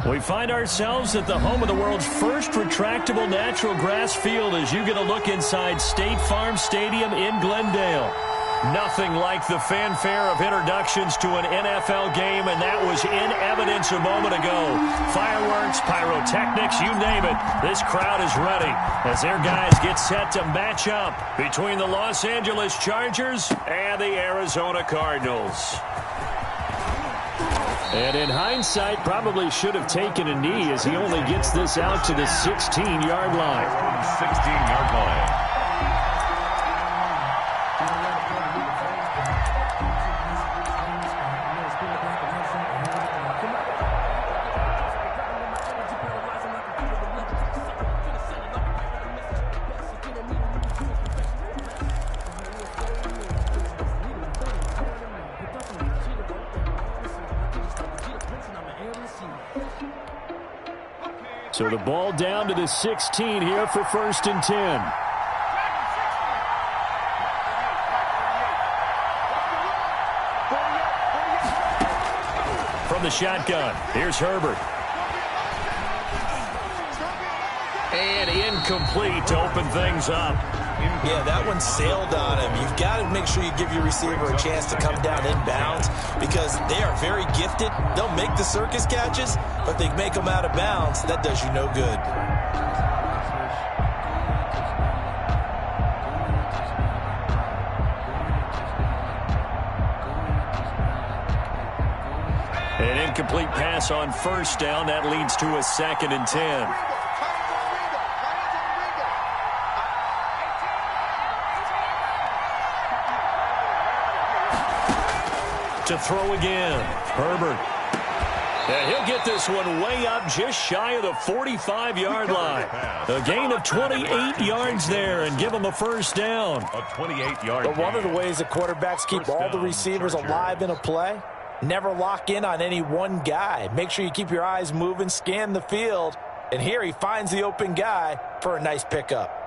We find ourselves at the home of the world's first retractable natural grass field as you get a look inside State Farm Stadium in Glendale. Nothing like the fanfare of introductions to an NFL game, and that was in evidence a moment ago. Fireworks, pyrotechnics, you name it. This crowd is ready as their guys get set to match up between the Los Angeles Chargers and the Arizona Cardinals. And in hindsight, probably should have taken a knee as he only gets this out to the 16-yard line. 16-yard line. So the ball down to the 16 here for 1st and 10. From the shotgun, here's Herbert. And incomplete to open things up. Yeah, that one sailed on him. You've got to make sure you give your receiver a chance to come down inbounds because they are very gifted. They'll make the circus catches, but they make them out of bounds. That does you no good. An incomplete pass on 1st down. That leads to a 2nd and 10. To throw again, Herbert. And he'll get this one way up just shy of the 45-yard line. A gain of 28 yards there and give him a 1st down. A 28-yard gain. But one of the ways that quarterbacks keep all the receivers alive in a play, never lock in on any one guy. Make sure you keep your eyes moving, scan the field. And here he finds the open guy for a nice pickup.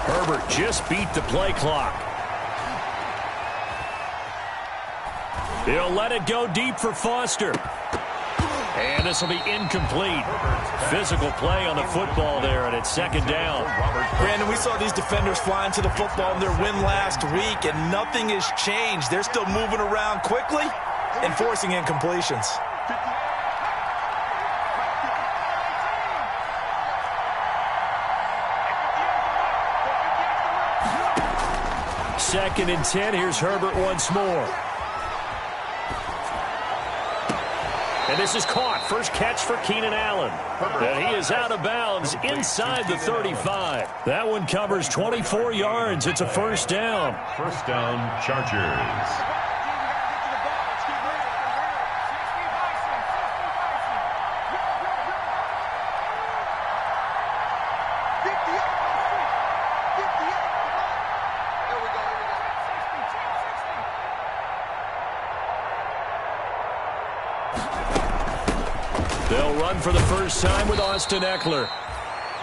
Herbert just beat the play clock. He'll let it go deep for Foster. And this will be incomplete. Physical play on the football there, and it's 2nd down. Brandon, we saw these defenders flying to the football in their win last week, and nothing has changed. They're still moving around quickly and forcing incompletions. 2nd and 10. Here's Herbert once more. And this is caught. First catch for Keenan Allen. And he is out of bounds inside the 35. That one covers 24 yards. It's a 1st down. 1st down, Chargers. They'll run for the first time with Austin Eckler.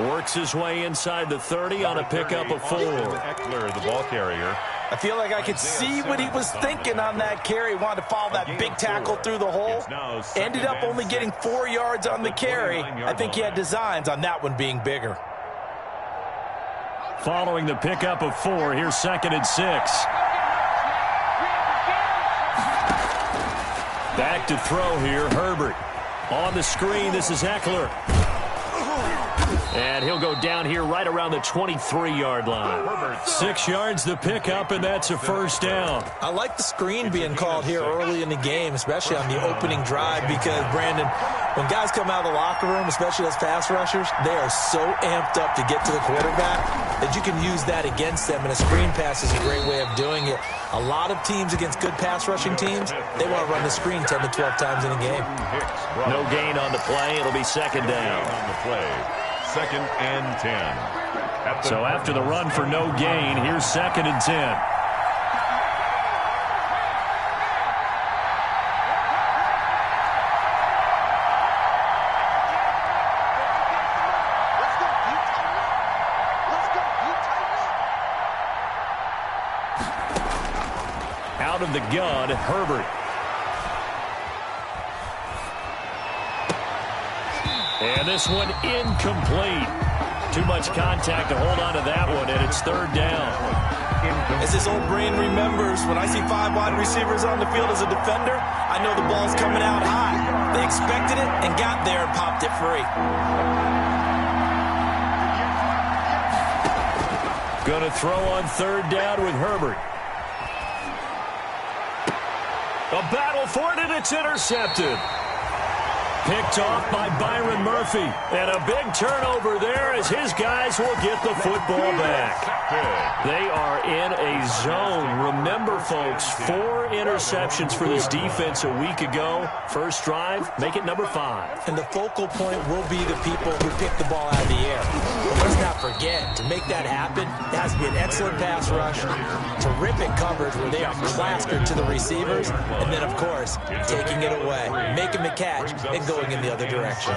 Works his way inside the 30 on a pickup of 4. Eckler, the ball carrier. I feel like I could see what he was thinking on that carry. Wanted to follow that big tackle through the hole. Ended up only getting 4 yards on the carry. I think he had designs on that one being bigger. Following the pickup of 4, here's 2nd and 6. Back to throw here, Herbert. On the screen, this is Eckler. And he'll go down here right around the 23-yard line. 6 yards the pickup, and that's a 1st down. I like the screen being called here early in the game, especially on the opening drive, because, Brandon, when guys come out of the locker room, especially those pass rushers, they are so amped up to get to the quarterback that you can use that against them, and a screen pass is a great way of doing it. A lot of teams against good pass rushing teams, they want to run the screen 10 to 12 times in a game. No gain on the play. It'll be 2nd down. On the play. 2nd and 10. So after the run for no gain, here's 2nd and 10. Out of the gun, Herbert. And this one incomplete. Too much contact to hold on to that one, and it's 3rd down. As his old brain remembers, when I see 5 wide receivers on the field as a defender, I know the ball's coming out high. They expected it and got there and popped it free. Going to throw on 3rd down with Herbert. A battle for it, and it's intercepted. Picked off by Byron Murphy. And a big turnover there as his guys will get the football back. They are in a zone. Remember, folks, 4 interceptions for this defense a week ago. First drive, make it number 5. And the focal point will be the people who pick the ball out of the air. But let's not forget, to make that happen, it has to be an excellent pass rush, terrific coverage where they are plastered to the receivers, and then, of course, taking it away, making the catch, and going in the other direction.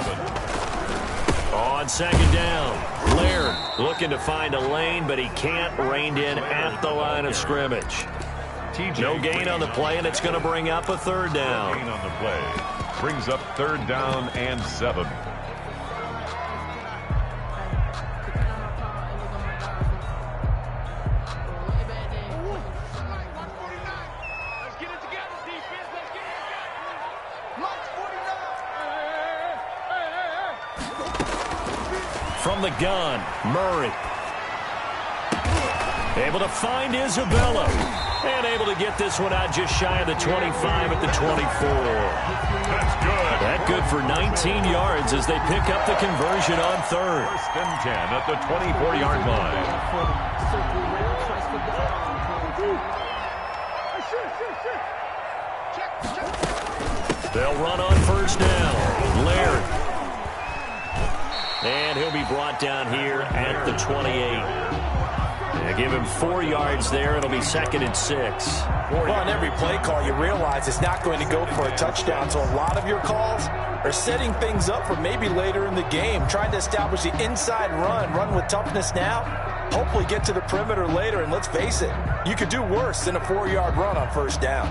On 2nd down, Laird looking to find a lane, but he can't, reined in at the line of scrimmage. No gain on the play, and it's going to bring up a 3rd down. Gain on the play. Brings up 3rd down and 7. From the gun, Murray. Able to find Isabella. And able to get this one out just shy of the 25 at the 24. That's good. That good for 19 yards as they pick up the conversion on 3rd. 1st and 10 at the 24-yard line. They'll run on 1st down. Laird. And he'll be brought down here at the 28. Give him 4 yards there. It'll be 2nd and 6. Well, on every play call, you realize it's not going to go for a touchdown. So a lot of your calls are setting things up for maybe later in the game, trying to establish the inside run with toughness now, hopefully get to the perimeter later. And let's face it, you could do worse than a 4-yard run on 1st down.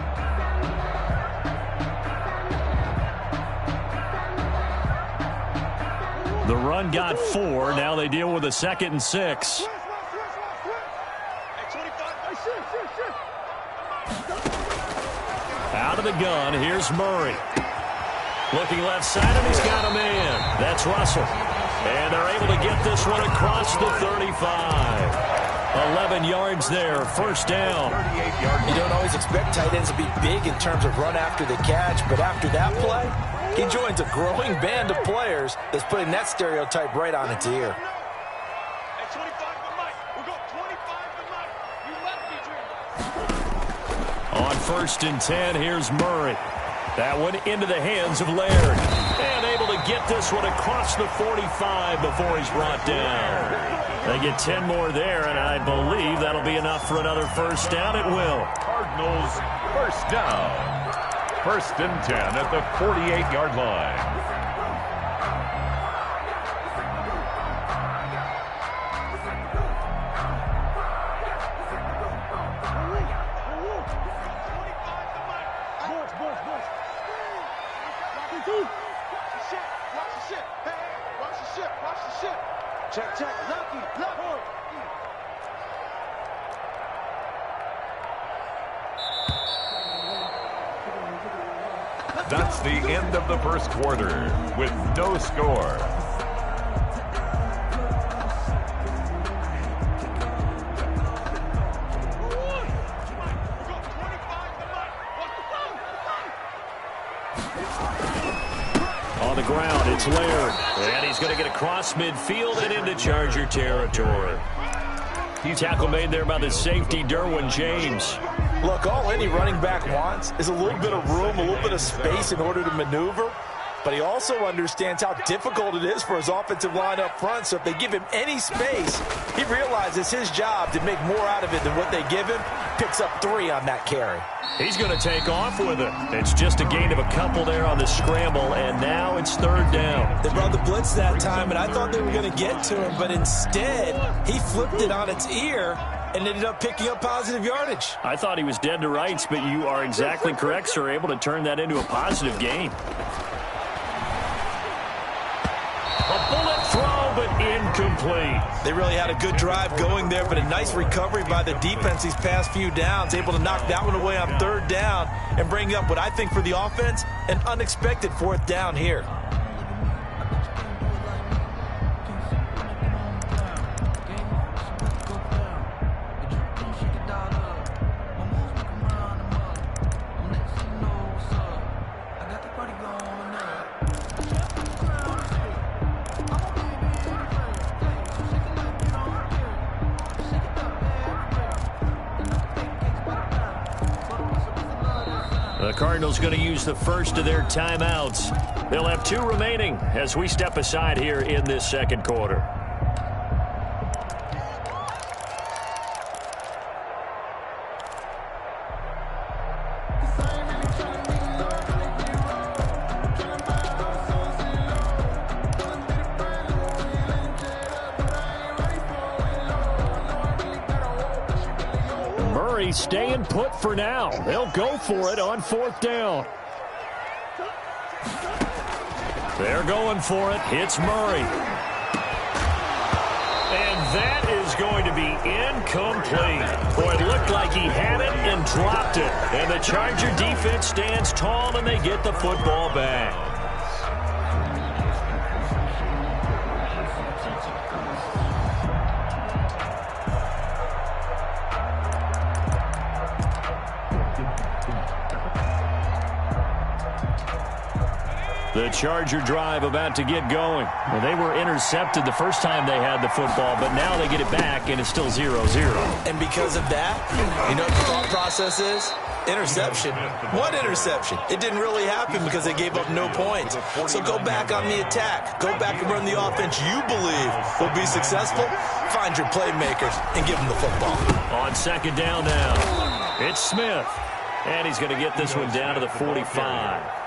The run got 4. Now they deal with a 2nd and 6. Out of the gun, here's Murray. Looking left side, and he's got a man. That's Russell. And they're able to get this one across the 35. 11 yards there, 1st down. You don't always expect tight ends to be big in terms of run after the catch, but after that play, he joins a growing band of players that's putting that stereotype right on its ear. On 1st and 10, here's Murray. That one into the hands of Laird. And able to get this one across the 45 before he's brought down. They get 10 more there, and I believe that'll be enough for another 1st down. It will. Cardinals 1st down. 1st and 10 at the 48-yard line. That's the end of the 1st quarter with no score. On the ground, it's Laird. And he's going to get across midfield and into Charger territory. Tackle made there by the safety, Derwin James. Look, all any running back wants is a little bit of room, a little bit of space in order to maneuver. but he also understands how difficult it is for his offensive line up front. So if they give him any space, he realizes his job to make more out of it than what they give him. Picks up 3 on that carry. He's going to take off with it. It's just a gain of a couple there on the scramble, and now it's 3rd down. They brought the blitz that time, and I thought they were going to get to him, but instead he flipped it on its ear and ended up picking up positive yardage. I thought he was dead to rights, but you are exactly correct, sir. Able to turn that into a positive gain. A bullet throw, but incomplete. They really had a good drive going there, but a nice recovery by the defense these past few downs, able to knock that one away on 3rd down and bring up what I think for the offense, an unexpected 4th down here. The Cardinals going to use the first of their timeouts. They'll have 2 remaining as we step aside here in this 2nd quarter. Staying put for now. They'll go for it on 4th down. They're going for it. It's Murray. And that is going to be incomplete. Boy, it looked like he had it and dropped it. And the Charger defense stands tall and they get the football back. The Charger drive about to get going. Well, they were intercepted the first time they had the football, but now they get it back, and it's still 0-0. And because of that, you know what the thought process is? Interception. What interception? It didn't really happen because they gave up no points. So go back on the attack. Go back and run the offense you believe will be successful. Find your playmakers and give them the football. On 2nd down now, it's Smith. And he's going to get this one down to the 45.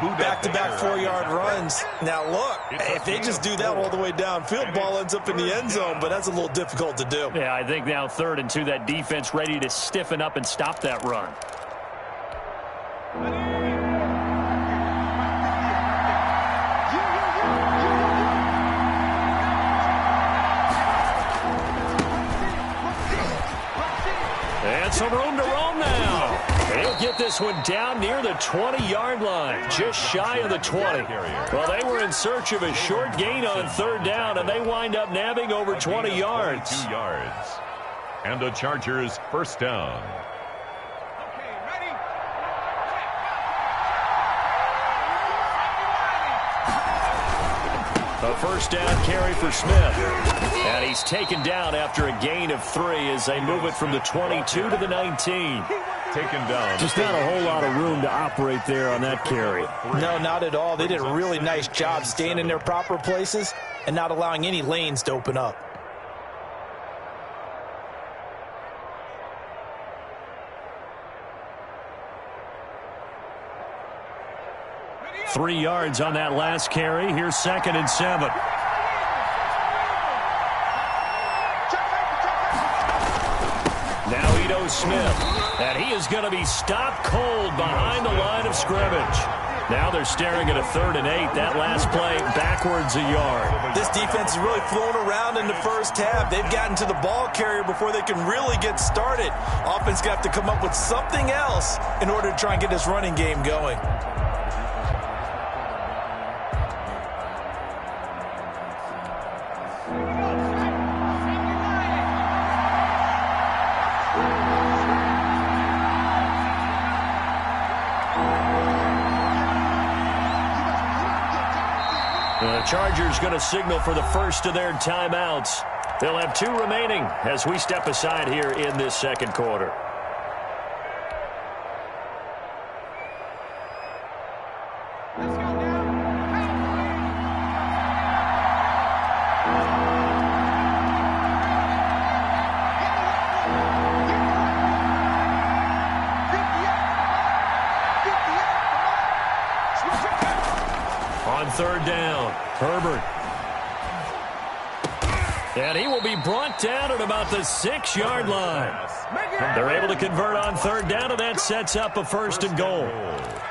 Back-to-back 4-yard runs. Now, look, if they just do that all the way downfield, ball ends up in the end zone, but that's a little difficult to do. Yeah, I think now 3rd and 2, that defense ready to stiffen up and stop that run. And some room to roam now. They'll get this one down near the 20-yard line, just shy of the 20. Well, they were in search of a short gain on 3rd down, and they wind up nabbing over 20 yards. 2 yards. And the Chargers 1st down. A 1st down carry for Smith. And he's taken down after a gain of 3 as they move it from the 22 to the 19. Taken down. Just not a whole lot of room to operate there on that carry. No, not at all. They did a really nice job staying in their proper places and not allowing any lanes to open up. Three yards on that last carry. Here's 2nd and 7. Now Ito Smith. And he is going to be stopped cold behind the line of scrimmage. Now they're staring at a 3rd and 8. That last play backwards a yard. This defense is really flown around in the first half. They've gotten to the ball carrier before they can really get started. Offense got to come up with something else in order to try and get this running game going. The Chargers going to signal for the first of their timeouts. They'll have 2 remaining as we step aside here in this 2nd quarter. Let's go now. On third down, Herbert. And he will be brought down at about the 6-yard line. They're able to convert on third down, and that sets up a 1st and goal.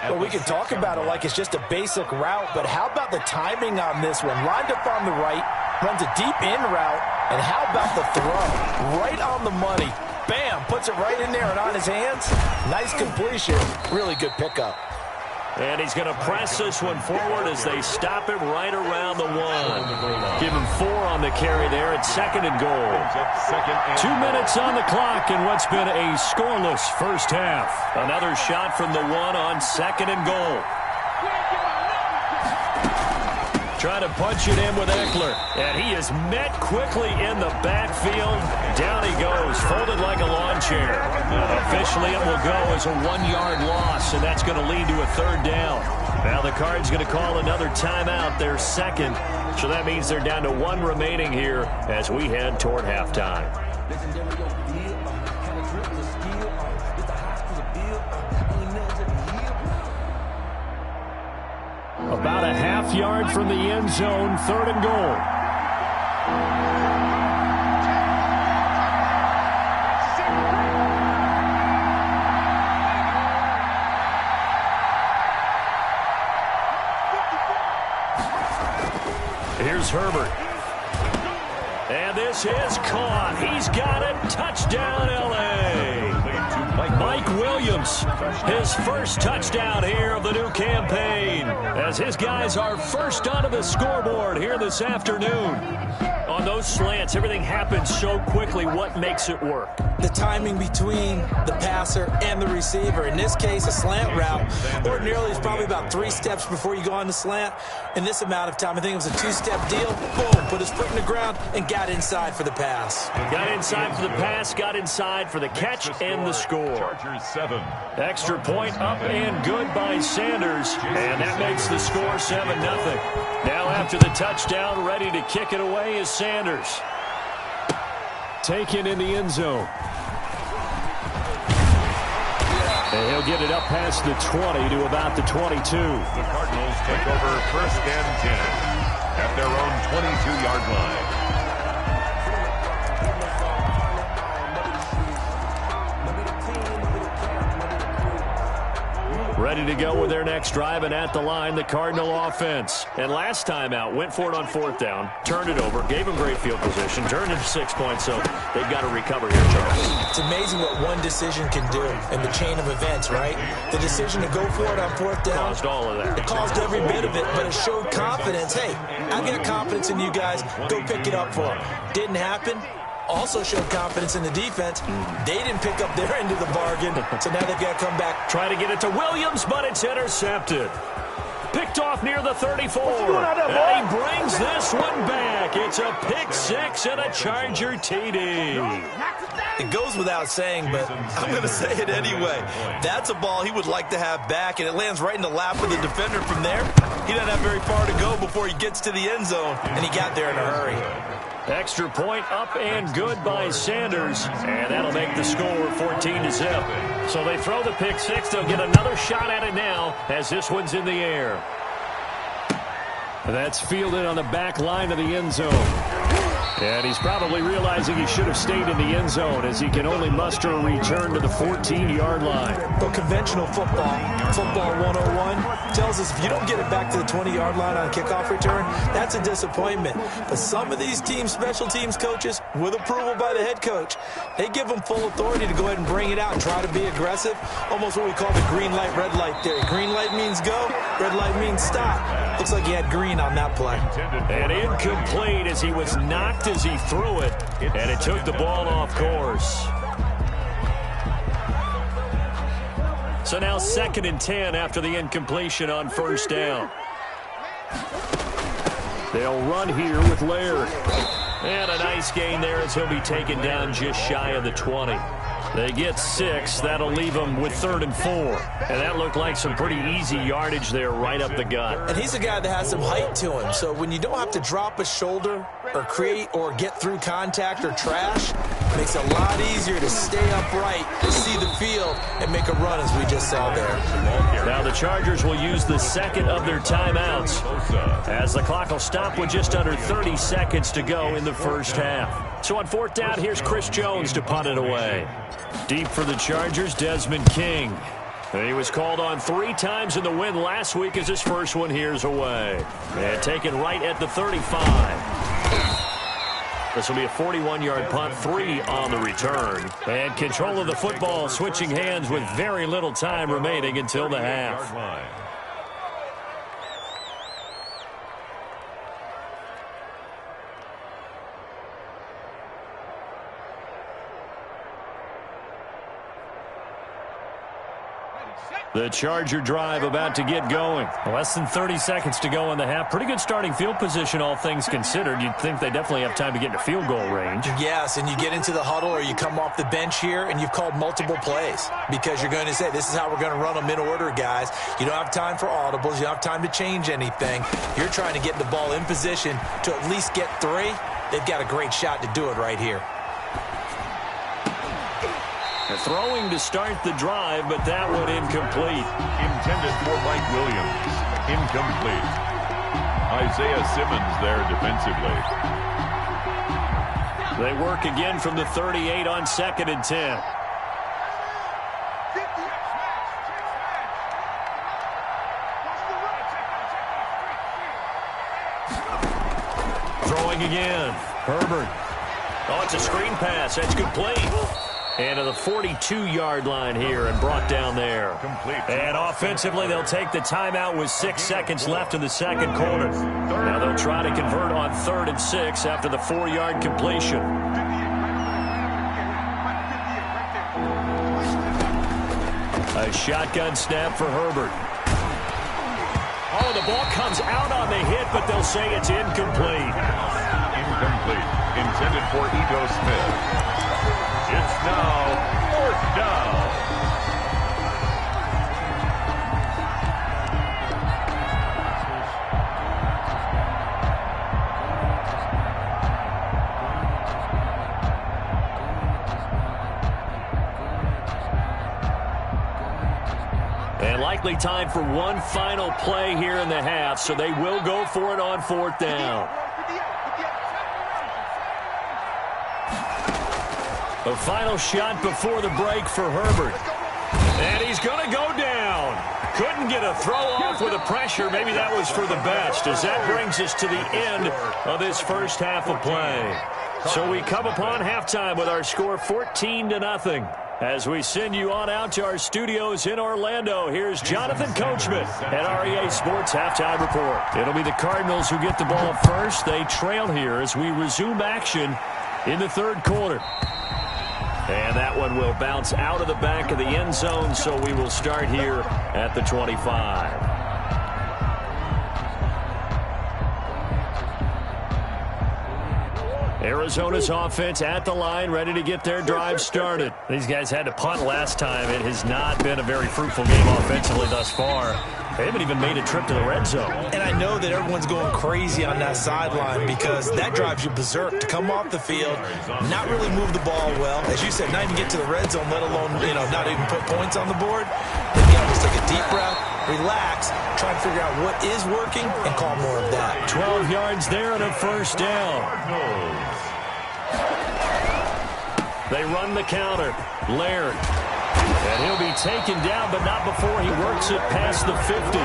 Well, we can talk about it like it's just a basic route, but how about the timing on this one? Lined up on the right, runs a deep in route, and how about the throw? Right on the money. Bam, puts it right in there and on his hands. Nice completion. Really good pickup. And he's going to press this one forward as they stop it right around the 1. Give him 4 on the carry there at 2nd and goal. 2 minutes on the clock in what's been a scoreless first half. Another shot from the 1 on 2nd and goal. Trying to punch it in with Eckler. And he is met quickly in the backfield. Down he goes, folded like a lawn chair. Officially, it will go as a 1-yard loss, and that's going to lead to a 3rd down. Now the Cards going to call another timeout, their 2nd. So that means they're down to 1 remaining here as we head toward halftime. About a half-yard from the end zone, 3rd and goal. Here's Herbert. And this is caught. He's got it. Touchdown, L.A. Mike Williams, his first touchdown here of the new campaign, as his guys are first onto the scoreboard here this afternoon. On those slants, everything happens so quickly. What makes it work? The timing between the passer and the receiver. In this case, a slant route. Ordinarily, it's probably about 3 steps before you go on the slant. In this amount of time, I think it was a 2-step deal. Boom, put his foot in the ground and got inside for the pass. Got inside for the pass, got inside for the catch and the score. Extra point up and good by Sanders. And that makes the score 7-0. Now after the touchdown, ready to kick it away is Sanders. Taken in the end zone. And he'll get it up past the 20 to about the 22. The Cardinals take over 1st and 10 at their own 22-yard line. Ready to go with their next drive, and at the line, the Cardinal offense. And last time out, went for it on 4th down, turned it over, gave them great field position, turned it to 6 points, so they've got to recover here, Charles. It's amazing what one decision can do in the chain of events, right? The decision to go for it on 4th down. Caused all of that. It caused every bit of it, but it showed confidence. Hey, I got confidence in you guys. Go pick it up for them. Didn't happen. Also showed confidence in the defense. They didn't pick up their end of the bargain, so now they've got to come back. Try to get it to Williams, but it's intercepted. Picked off near the 34. And he brings this one back. It's a pick 6 and a Charger TD. It goes without saying, but I'm going to say it anyway. That's a ball he would like to have back, and it lands right in the lap of the defender from there. He doesn't have very far to go before he gets to the end zone, and he got there in a hurry. Extra point up and good by Sanders, and that'll make the score 14-0. So they throw the pick 6. They'll get another shot at it now as this one's in the air. That's fielded on the back line of the end zone. And he's probably realizing he should have stayed in the end zone as he can only muster a return to the 14-yard line. But conventional football 101, tells us if you don't get it back to the 20-yard line on kickoff return, that's a disappointment. But some of these team special teams coaches, with approval by the head coach, they give them full authority to go ahead and bring it out and try to be aggressive. Almost what we call the green light, red light theory. Green light means go, red light means stop. Looks like he had green on that play. And incomplete as he was knocked as he threw it, and it took the ball off course. So now 2nd and 10 after the incompletion on 1st down. They'll run here with Laird. And a nice gain there as he'll be taken down just shy of the 20. They get 6. That'll leave them with 3rd and 4. And that looked like some pretty easy yardage there right up the gut. And he's a guy that has some height to him. So when you don't have to drop a shoulder or create or get through contact or trash, Makes it a lot easier to stay upright, to see the field, and make a run as we just saw there. Now the Chargers will use the second of their timeouts as the clock will stop with just under 30 seconds to go in the first half. So on fourth down, here's Chris Jones to punt it away. Deep for the Chargers, Desmond King. He was called on 3 times in the win last week as his first one here's away. And taken right at the 35. This will be a 41-yard punt, 3 on the return. And control of the football switching hands with very little time remaining until the half. The Charger drive about to get going. Less than 30 seconds to go in the half. Pretty good starting field position, all things considered. You'd think they definitely have time to get into field goal range. Yes, and you get into the huddle or you come off the bench here and you've called multiple plays because you're going to say, this is how we're going to run them in order, guys. You don't have time for audibles. You don't have time to change anything. You're trying to get the ball in position to at least get 3. They've got a great shot to do it right here. Throwing to start the drive, but that one incomplete. Intended for Mike Williams. Incomplete. Isaiah Simmons there defensively. They work again from the 38 on 2nd and 10. Throwing again. Herbert. Oh, it's a screen pass. That's complete. And to the 42-yard line here and brought down there. And offensively, they'll take the timeout with 6 seconds left in the second quarter. Now they'll try to convert on 3rd and 6 after the 4-yard completion. A shotgun snap for Herbert. Oh, the ball comes out on the hit, but they'll say it's incomplete. Incomplete. Intended for Ito Smith. It's now 4th down. And likely time for one final play here in the half, so they will go for it on 4th down. The final shot before the break for Herbert. And he's going to go down. Couldn't get a throw off with the pressure. Maybe that was for the best, as that brings us to the end of this first half of play. So we come upon halftime with our score 14-0. As we send you on out to our studios in Orlando, here's Jonathan Coachman at REA Sports Halftime Report. It'll be the Cardinals who get the ball first. They trail here as we resume action in the 3rd quarter. And that one will bounce out of the back of the end zone, so we will start here at the 25. Arizona's offense at the line, ready to get their drive started. These guys had to punt last time. It has not been a very fruitful game offensively thus far. They haven't even made a trip to the red zone. And I know that everyone's going crazy on that sideline because that drives you berserk to come off the field, not really move the ball well. As you said, not even get to the red zone, let alone, not even put points on the board. They've got to just take a deep breath, relax, try and figure out what is working, and call more of that. 12 yards there and a first down. They run the counter. Laird. And he'll be taken down, but not before he works it past the 50.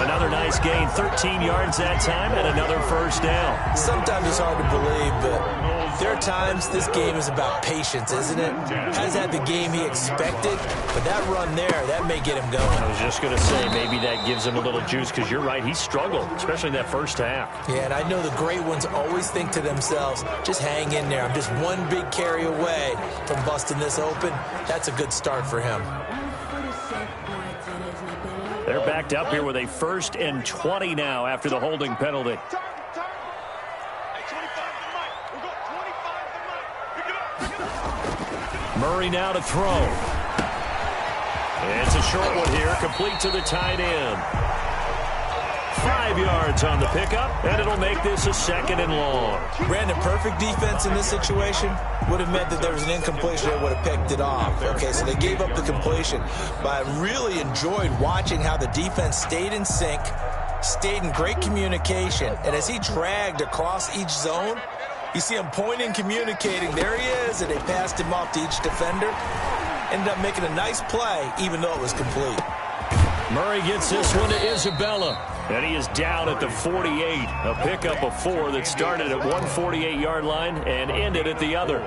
Another nice gain, 13 yards that time, and another first down. Sometimes it's hard to believe, but there are times this game is about patience, isn't it? Has had the game he expected, but that run there, that may get him going. I was just going to say, maybe that gives him a little juice, because you're right, he struggled, especially in that first half. Yeah, and I know the great ones always think to themselves, just hang in there. I'm just one big carry away from busting this open. That's a good start for him. They're backed up here with a 1st and 20 now after the holding penalty. Murray now to throw. It's a short one here, complete to the tight end. 5 yards on the pickup, and it'll make this a 2nd and long. Brandon, perfect defense in this situation would have meant that there was an incompletion. They would have picked it off. Okay, so they gave up the completion. But I really enjoyed watching how the defense stayed in sync, stayed in great communication, and as he dragged across each zone, you see him pointing, communicating. There he is, and they passed him off to each defender. Ended up making a nice play, even though it was complete. Murray gets this one to Isabella, and he is down at the 48. A pickup of 4 that started at one 48-yard line and ended at the other.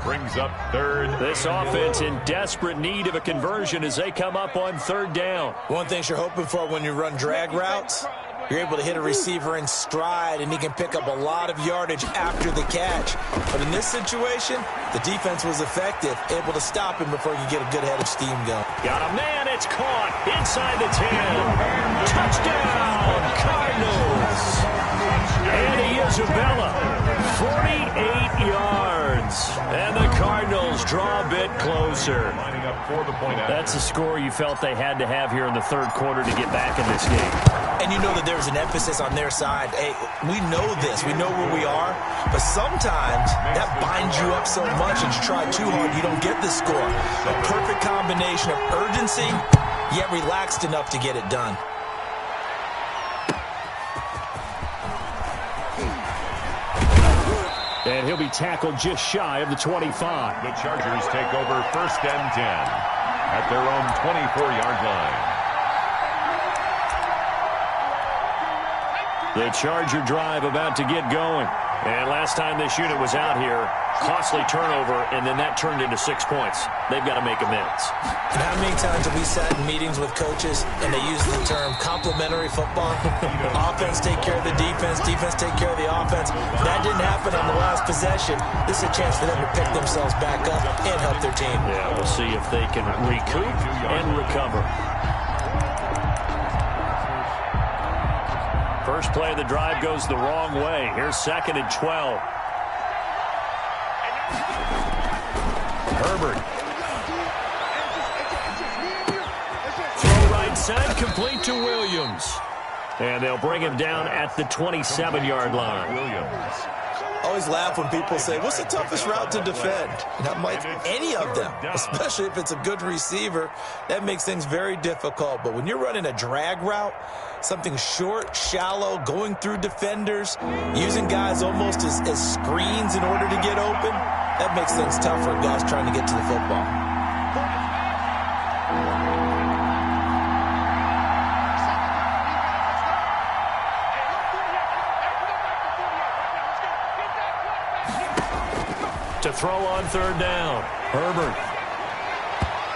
Brings up 3rd. This offense in desperate need of a conversion as they come up on 3rd down. One thing you're hoping for when you run drag routes, you're able to hit a receiver in stride, and he can pick up a lot of yardage after the catch. But in this situation, the defense was effective, able to stop him before he could get a good head of steam going. Got a man, it's caught inside the 10. Touchdown, Cardinals. And Isabella, 48 yards. And the Cardinals draw a bit closer. That's a score you felt they had to have here in the 3rd quarter to get back in this game. And you know that there's an emphasis on their side. Hey, we know this. We know where we are. But sometimes that binds you up so much and you try too hard, you don't get the score. A perfect combination of urgency, yet relaxed enough to get it done. And he'll be tackled just shy of the 25. The Chargers take over 1st and 10 at their own 24-yard line. The Charger drive about to get going. And last time this unit was out here, costly turnover, and then that turned into 6 points. They've got to make amends. And how many times have we sat in meetings with coaches and they use the term complementary football? Offense take care of the defense, defense take care of the offense. That didn't happen on the last possession. This is a chance for them to pick themselves back up and help their team. Yeah, we'll see if they can recoup and recover. First play of the drive goes the wrong way. Here's 2nd and 12. Herbert. Throw right side, complete to Williams. And they'll bring him down at the 27-yard line. Williams. I always laugh when people say, what's the toughest route to defend? And I'm like, any of them, especially if it's a good receiver. That makes things very difficult. But when you're running a drag route, something short, shallow, going through defenders, using guys almost as screens in order to get open, that makes things tough for guys trying to get to the football. To throw on 3rd down. Herbert.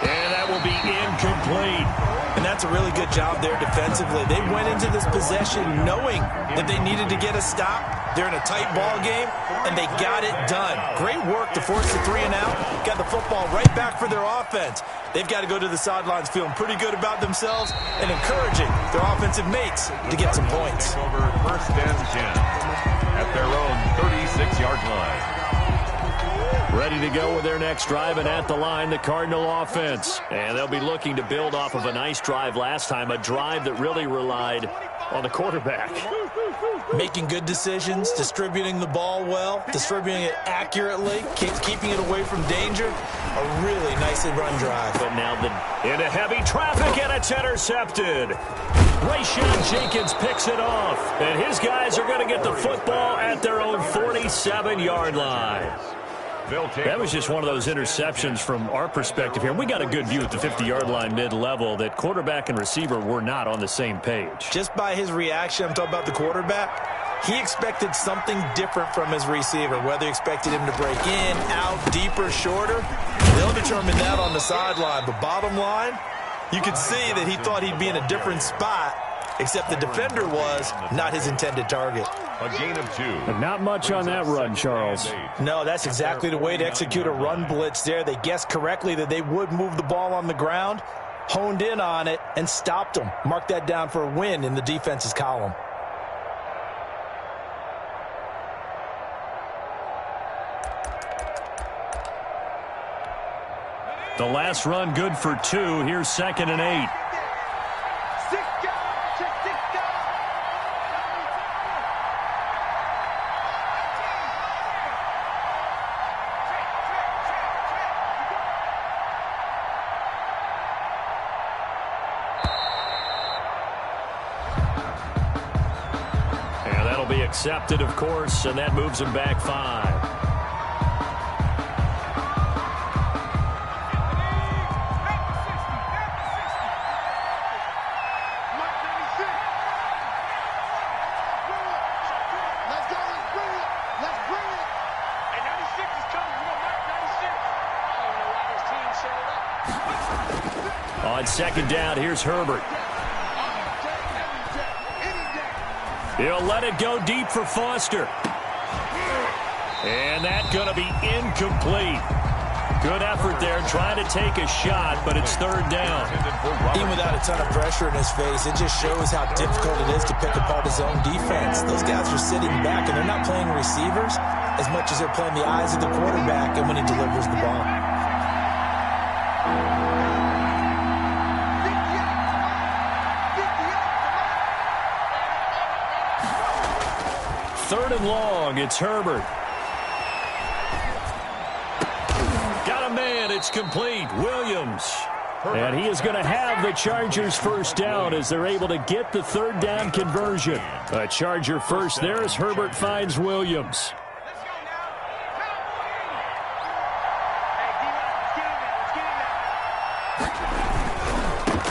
And that will be incomplete. And that's a really good job there defensively. They went into this possession knowing that they needed to get a stop. They're in a tight ball game, and they got it done. Great work to force the 3 and out. Got the football right back for their offense. They've got to go to the sidelines feeling pretty good about themselves and encouraging their offensive mates to get some points. Over 1st and 10 at their own 36-yard line. Ready to go with their next drive, and at the line, the Cardinal offense. And they'll be looking to build off of a nice drive last time, a drive that really relied on the quarterback. Making good decisions, distributing the ball well, distributing it accurately, keeping it away from danger. A really nicely run drive. But now into heavy traffic, and it's intercepted. Rayshawn Jenkins picks it off, and his guys are going to get the football at their own 47-yard line. That was just one of those interceptions from our perspective here. We got a good view at the 50-yard line mid-level that quarterback and receiver were not on the same page. Just by his reaction, I'm talking about the quarterback, he expected something different from his receiver, whether he expected him to break in, out, deeper, shorter. They'll determine that on the sideline. But bottom line, you could see that he thought he'd be in a different spot, except the defender was not his intended target. A gain of 2. And not much on that run, Charles. No, that's exactly the way to execute a run blitz there. They guessed correctly that they would move the ball on the ground, honed in on it, and stopped them. Mark that down for a win in the defense's column. The last run good for 2. Here's 2nd and 8. be accepted, of course, and that moves him back 5. On second down, here's Herbert. He'll let it go deep for Foster. And that's going to be incomplete. Good effort there trying to take a shot, but it's third down. Even without a ton of pressure in his face, it just shows how difficult it is to pick apart his own defense. Those guys are sitting back, and they're not playing receivers as much as they're playing the eyes of the quarterback and when he delivers the ball. Third and long, it's Herbert. Got a man, it's complete. Williams. And he is going to have the Chargers first down as they're able to get the third down conversion. A Charger first there as Herbert finds Williams.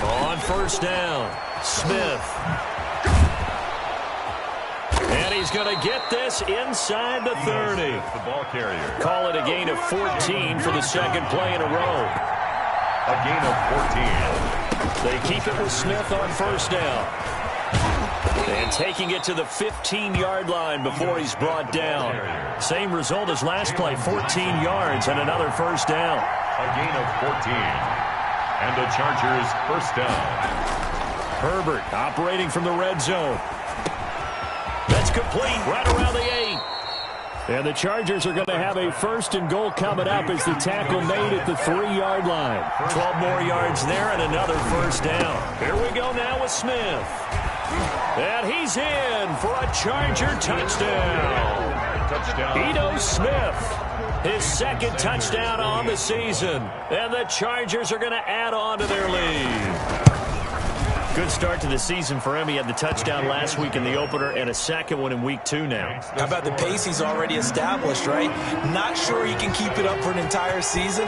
On first down, Smith. And he's going to get this inside the 30. The ball carrier. Call it a gain of 14 for the second play in a row. A gain of 14. They keep it with Smith on first down. And taking it to the 15-yard line before he's brought down. Same result as last play, 14 yards and another first down. A gain of 14. And the Chargers first down. Herbert operating from the red zone. That's complete right around the 8. And the Chargers are going to have a first and goal coming up as the tackle made at the 3-yard line. 12 more yards there and another first down. Here we go now with Smith. And he's in for a Charger touchdown. Ito Smith, his second touchdown on the season. And the Chargers are going to add on to their lead. Good start to the season for him. He had the touchdown last week in the opener and a second one in week 2 now. How about the pace he's already established, right? Not sure he can keep it up for an entire season,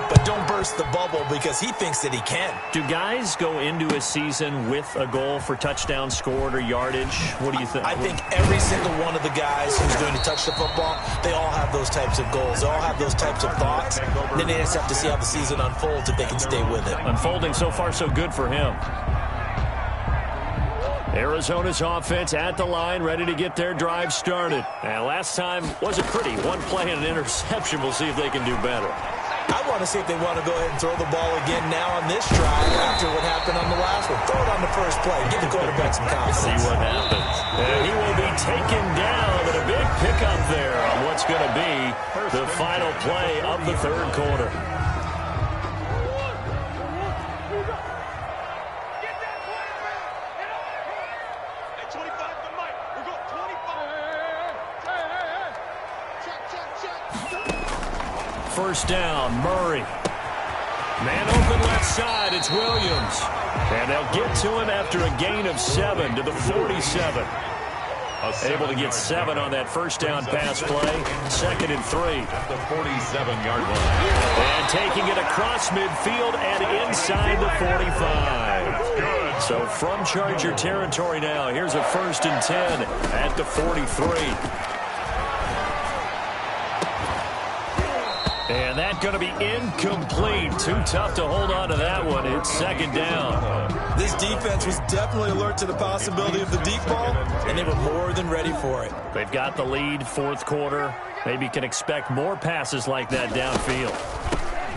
but don't burst the bubble because he thinks that he can. Do guys go into a season with a goal for touchdown scored or yardage? What do you think? I think every single one of the guys who's going to touch the football, they all have those types of goals. They all have those types of thoughts. Then they just have to see how the season unfolds if they can stay with it. Unfolding so far so good for him. Arizona's offense at the line, ready to get their drive started. And last time wasn't pretty. One play and an interception. We'll see if they can do better. I want to see if they want to go ahead and throw the ball again now on this drive after what happened on the last one. Throw it on the first play. Give the quarterback some confidence. See what happens. And he will be taken down, but a big pickup there on what's going to be the final play of the third quarter. First down, Murray. Man open left side, it's Williams. And they'll get to him after a gain of 7 to the 47. Able to get 7 on that first down pass play. 2nd and 3. At the 47-yard line. And taking it across midfield and inside the 45. So from Charger territory now, here's a 1st and 10 at the 43. And that's going to be incomplete. Too tough to hold on to that one. It's 2nd down. This defense was definitely alert to the possibility of the deep ball, and they were more than ready for it. They've got the lead, 4th quarter. Maybe can expect more passes like that downfield.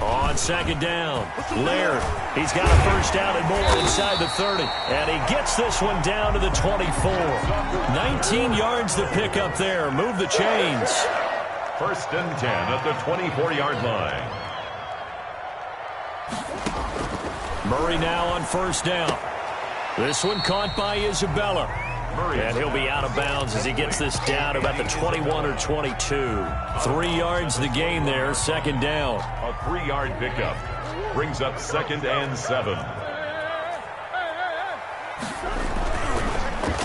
On 2nd down, Laird. He's got a first down and more inside the 30. And he gets this one down to the 24. 19 yards to pick up there. Move the chains. 1st and 10 at the 24-yard line. Murray now on first down. This one caught by Isabella. And he'll be out of bounds as he gets this down to about the 21 or 22. 3 yards the gain there, 2nd down. A 3-yard pickup brings up 2nd and 7.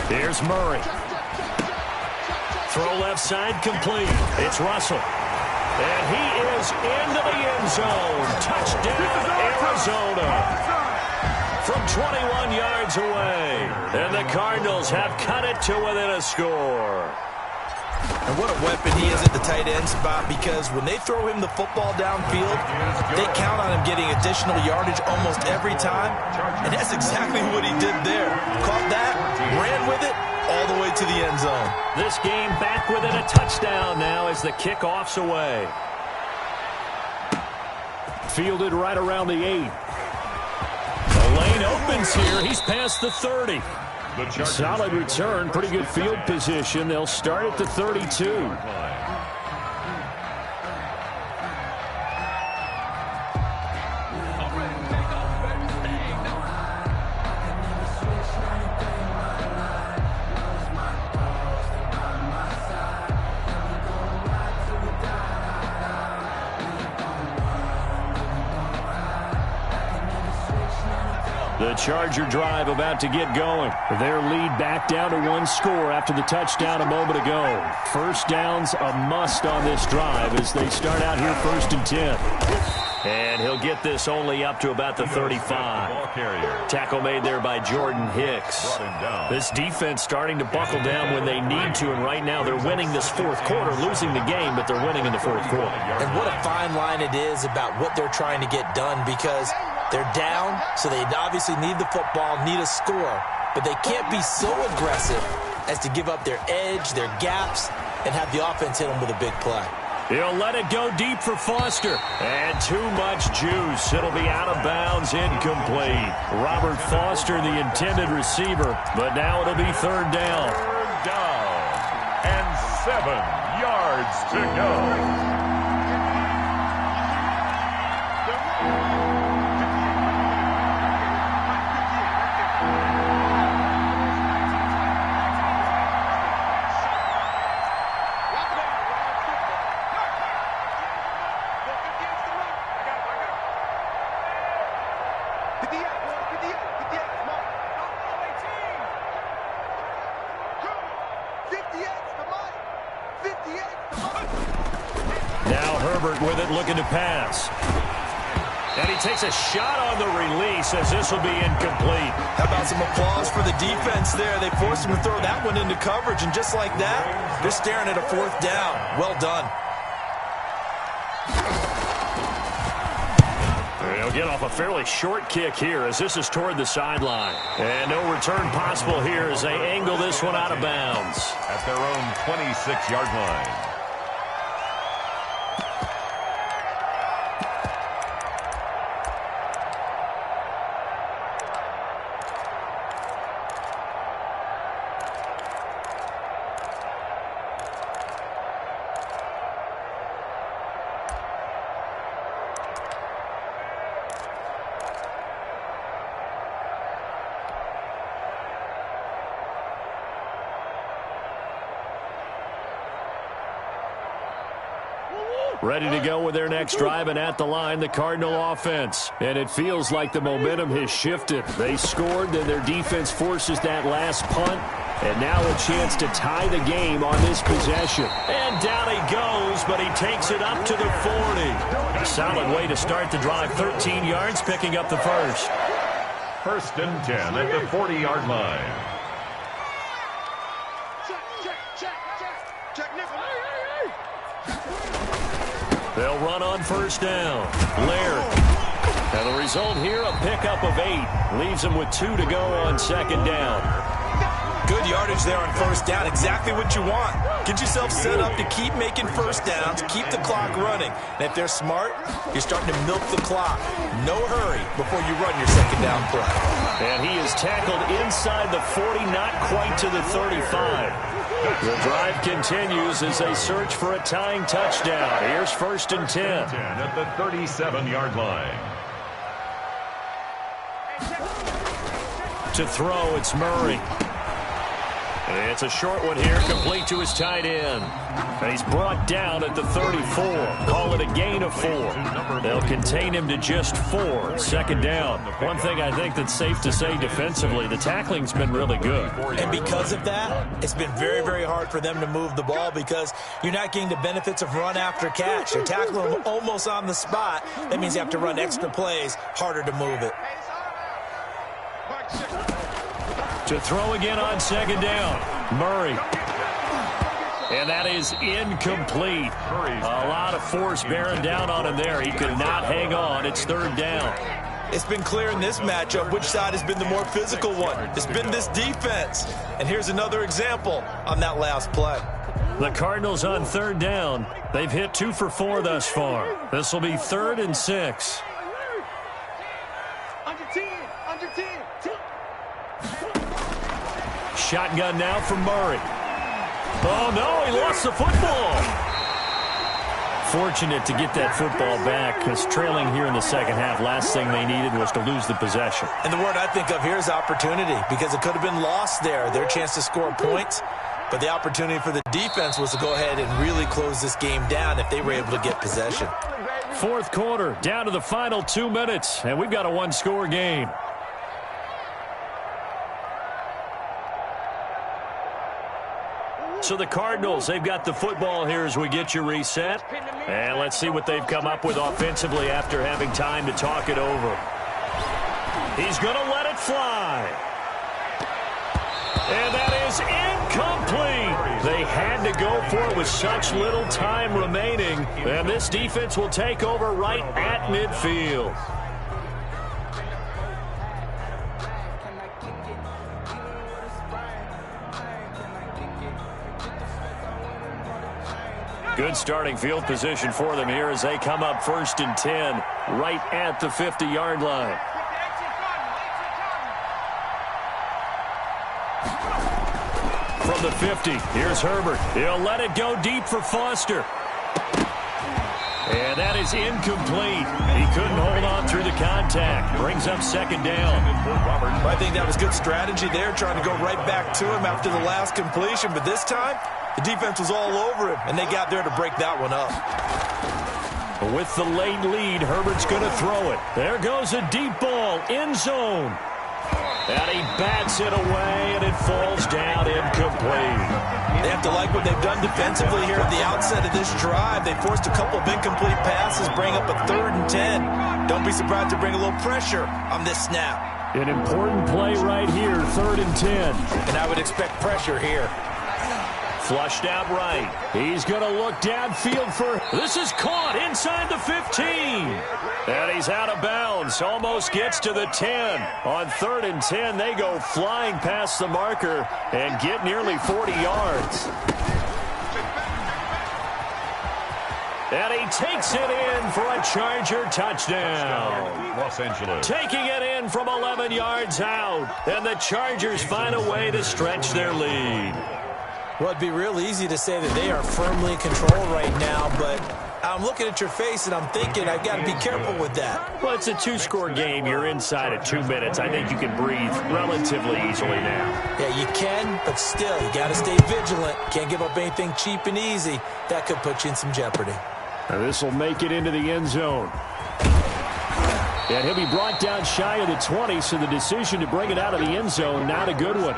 Here's Murray. Throw left side complete. It's Russell. And he is into the end zone. Touchdown, Arizona. From 21 yards away. And the Cardinals have cut it to within a score. And what a weapon he is at the tight end spot, because when they throw him the football downfield, they count on him getting additional yardage almost every time. And that's exactly what he did there. Caught that, ran with it, all the way to the end zone. This game back within a touchdown now as the kickoff's away. Fielded right around the 8. The lane opens here. He's past the 30. Solid return, pretty good field position. They'll start at the 32. The Charger drive about to get going. Their lead back down to 1 score after the touchdown a moment ago. First down's a must on this drive as they start out here 1st and 10. And he'll get this only up to about the 35. Tackle made there by Jordan Hicks. This defense starting to buckle down when they need to, and right now they're winning this 4th quarter, losing the game, but they're winning in the 4th quarter. And what a fine line it is about what they're trying to get done, because they're down, so they obviously need the football, need a score, but they can't be so aggressive as to give up their edge, their gaps, and have the offense hit them with a big play. He'll let it go deep for Foster. And too much juice. It'll be out of bounds, incomplete. Robert Foster, the intended receiver, but now it'll be 3rd down. 3rd down and 7 yards to go. Now Herbert with it, looking to pass. And he takes a shot on the release as this will be incomplete. How about some applause for the defense there? They forced him to throw that one into coverage, and just like that, they're staring at a 4th down. Well done. He'll get off a fairly short kick here as this is toward the sideline. And no return possible here as they angle this one out of bounds. At their own 26-yard line. Ready to go with their next drive, and at the line, the Cardinal offense. And it feels like the momentum has shifted. They scored, then their defense forces that last punt. And now a chance to tie the game on this possession. And down he goes, but he takes it up to the 40. A solid way to start the drive. 13 yards, picking up the first. 1st and 10 at the 40-yard line. They'll run on 1st down. Laird. And the result here, a pickup of 8. Leaves them with 2 to go on 2nd down. Good yardage there on 1st down. Exactly what you want. Get yourself set up to keep making 1st downs, keep the clock running. And if they're smart, you're starting to milk the clock. No hurry before you run your 2nd down play. And he is tackled inside the 40, not quite to the 35. The drive continues as they search for a tying touchdown. Here's 1st and 10. At the 37-yard line. To throw, it's Murray. It's a short one here, complete to his tight end. And he's brought down at the 34. Call it a gain of 4. They'll contain him to just 4. Second down. One thing I think that's safe to say defensively, the tackling's been really good. And because of that, it's been very, very hard for them to move the ball because you're not getting the benefits of run after catch. They're tackling him almost on the spot. That means you have to run extra plays, harder to move it. To throw again on second down, Murray. And that is incomplete. A lot of force bearing down on him there. He could not hang on. It's third down. It's been clear in this matchup which side has been the more physical one. It's been this defense. And here's another example on that last play. The Cardinals on third down. They've hit 2 for 4 thus far. This will be 3rd and 6. Shotgun now from Murray. Oh, no, he lost the football. Fortunate to get that football back because trailing here in the second half, last thing they needed was to lose the possession. And the word I think of here is opportunity because it could have been lost there, their chance to score points. But the opportunity for the defense was to go ahead and really close this game down if they were able to get possession. Fourth quarter, down to the final 2 minutes, and we've got a one-score game. So the Cardinals, they've got the football here as we get you reset. And let's see what they've come up with offensively after having time to talk it over. He's going to let it fly. And that is incomplete. They had to go for it with such little time remaining. And this defense will take over right at midfield. Good starting field position for them here as they come up 1st and 10 right at the 50-yard line. From the 50, here's Herbert. He'll let it go deep for Foster. And that is incomplete. He couldn't hold on through the contact. Brings up second down. I think that was good strategy there, trying to go right back to him after the last completion. But this time, the defense was all over him, and they got there to break that one up. With the late lead, Herbert's going to throw it. There goes a deep ball, end zone. And he bats it away, and it falls down incomplete. They have to like what they've done defensively here at the outset of this drive. They forced a couple of incomplete passes, bring up a 3rd and 10. Don't be surprised to bring a little pressure on this snap. An important play right here, 3rd and 10. And I would expect pressure here. Flushed out right. He's going to look downfield for... This is caught inside the 15. And he's out of bounds. Almost gets to the 10. On 3rd and 10, they go flying past the marker and get nearly 40 yards. And he takes it in for a Charger touchdown. Los Angeles. Taking it in from 11 yards out. And the Chargers find a way to stretch their lead. Well, it'd be real easy to say that they are firmly in control right now, but I'm looking at your face and I'm thinking I've got to be careful with that. Well, it's a 2-score game. You're inside of 2 minutes. I think you can breathe relatively easily now. Yeah, you can, but still, you got to stay vigilant. Can't give up anything cheap and easy. That could put you in some jeopardy. Now this will make it into the end zone. And he'll be brought down shy of the 20, so the decision to bring it out of the end zone, not a good one.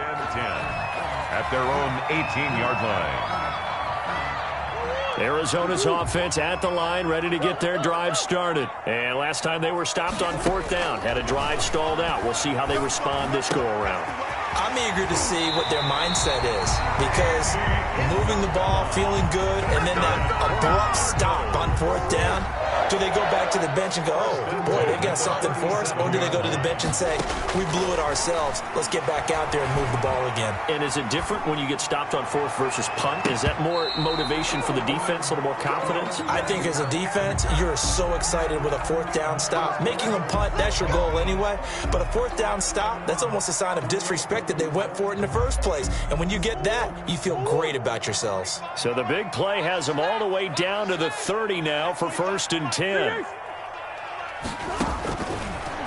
At their own 18-yard line. Arizona's offense at the line, ready to get their drive started. And last time they were stopped on 4th down, had a drive stalled out. We'll see how they respond this go-around. I'm eager to see what their mindset is because moving the ball, feeling good, and then that abrupt stop on 4th down. Do they go back to the bench and go, oh, boy, they've got something for us? Or do they go to the bench and say, we blew it ourselves. Let's get back out there and move the ball again. And is it different when you get stopped on 4th versus punt? Is that more motivation for the defense, a little more confidence? I think as a defense, you're so excited with a 4th down stop. Making them punt, that's your goal anyway. But a 4th down stop, that's almost a sign of disrespect that they went for it in the first place. And when you get that, you feel great about yourselves. So the big play has them all the way down to the 30 now for 1st and 10.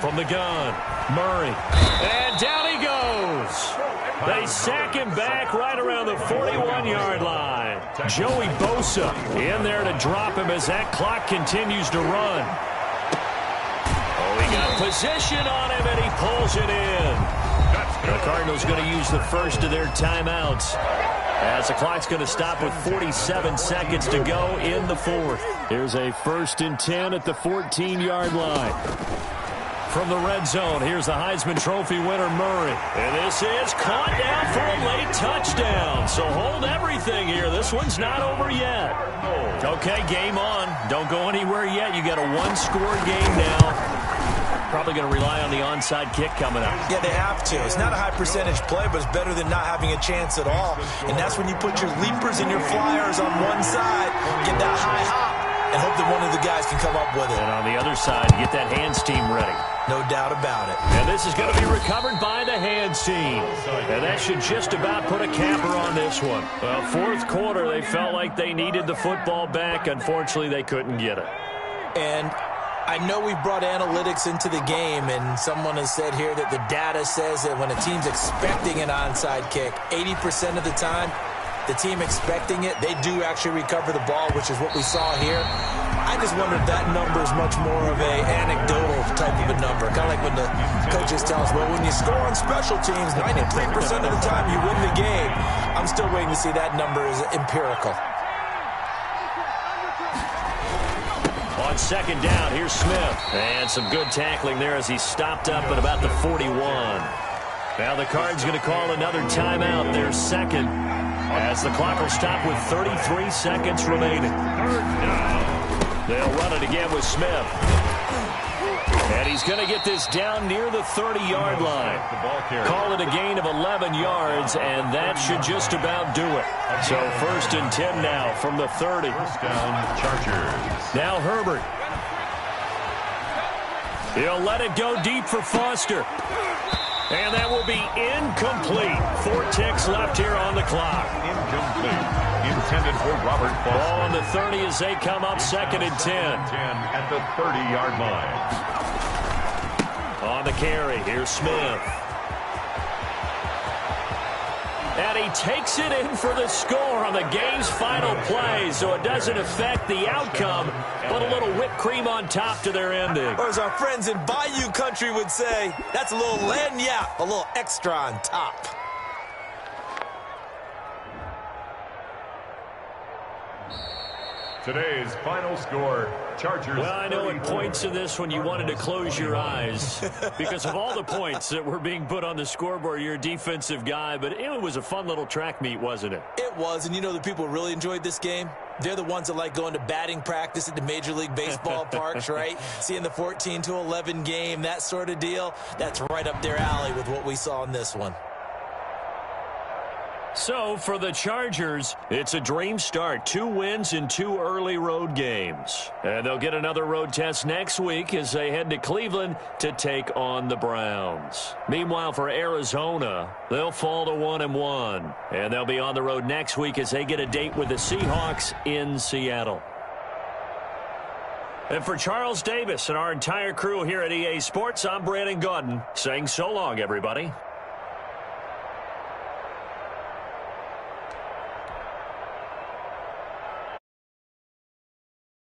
From the gun, Murray. And down he goes. They sack him back right around the 41-yard line. Joey Bosa in there to drop him as that clock continues to run. Oh, he got position on him, and he pulls it in. The Cardinals going to use the first of their timeouts, as the clock's going to stop with 47 seconds to go in the fourth. Here's a 1st and 10 at the 14-yard line. From the red zone, here's the Heisman Trophy winner, Murray. And this is caught down for a late touchdown. So hold everything here. This one's not over yet. Okay, game on. Don't go anywhere yet. You got a one-score game now. Probably going to rely on the onside kick coming up. Yeah, they have to. It's not a high-percentage play, but it's better than not having a chance at all. And that's when you put your leapers and your flyers on one side, get that high hop, and hope that one of the guys can come up with it. And on the other side, get that hands team ready. No doubt about it. And this is going to be recovered by the hands team. And that should just about put a capper on this one. Well, fourth quarter, they felt like they needed the football back. Unfortunately, they couldn't get it. And I know we've brought analytics into the game, and someone has said here that the data says that when a team's expecting an onside kick, 80% of the time, the team expecting it, they do actually recover the ball, which is what we saw here. I just wonder if that number is much more of a anecdotal type of a number. Kind of like when the coaches tell us, well, when you score on special teams, 93% of the time you win the game. I'm still waiting to see that number is empirical. On second down, here's Smith. And some good tackling there as he stopped up at about the 41. Now the Cards going to call another timeout, their second, as the clock will stop with 33 seconds remaining. They'll run it again with Smith. And he's going to get this down near the 30-yard line. Call it a gain of 11 yards, and that should just about do it. So 1st and 10 now from the 30. First down, Chargers. Now Herbert. He'll let it go deep for Foster. And that will be incomplete. 4 ticks left here on the clock. Incomplete. Intended for Robert Foster. Ball on the 30 as they come up 2nd and 10. 10 at the 30-yard line. On the carry, here's Smith. And he takes it in for the score on the game's final play, so it doesn't affect the outcome, but a little whipped cream on top to their ending. Or as our friends in Bayou Country would say, that's a little lagniappe, a little extra on top. Today's final score, Chargers. Well, I know at points in this one you wanted to close your eyes because of all the points that were being put on the scoreboard. You're a defensive guy, but it was a fun little track meet, wasn't it? It was, and you know the people who really enjoyed this game? They're the ones that like going to batting practice at the Major League Baseball parks, right? Seeing the 14-11 game, that sort of deal. That's right up their alley with what we saw in this one. So, for the Chargers, it's a dream start. 2 wins in 2 early road games. And they'll get another road test next week as they head to Cleveland to take on the Browns. Meanwhile, for Arizona, they'll fall to 1-1. And they'll be on the road next week as they get a date with the Seahawks in Seattle. And for Charles Davis and our entire crew here at EA Sports, I'm Brandon Gaudin saying so long, everybody.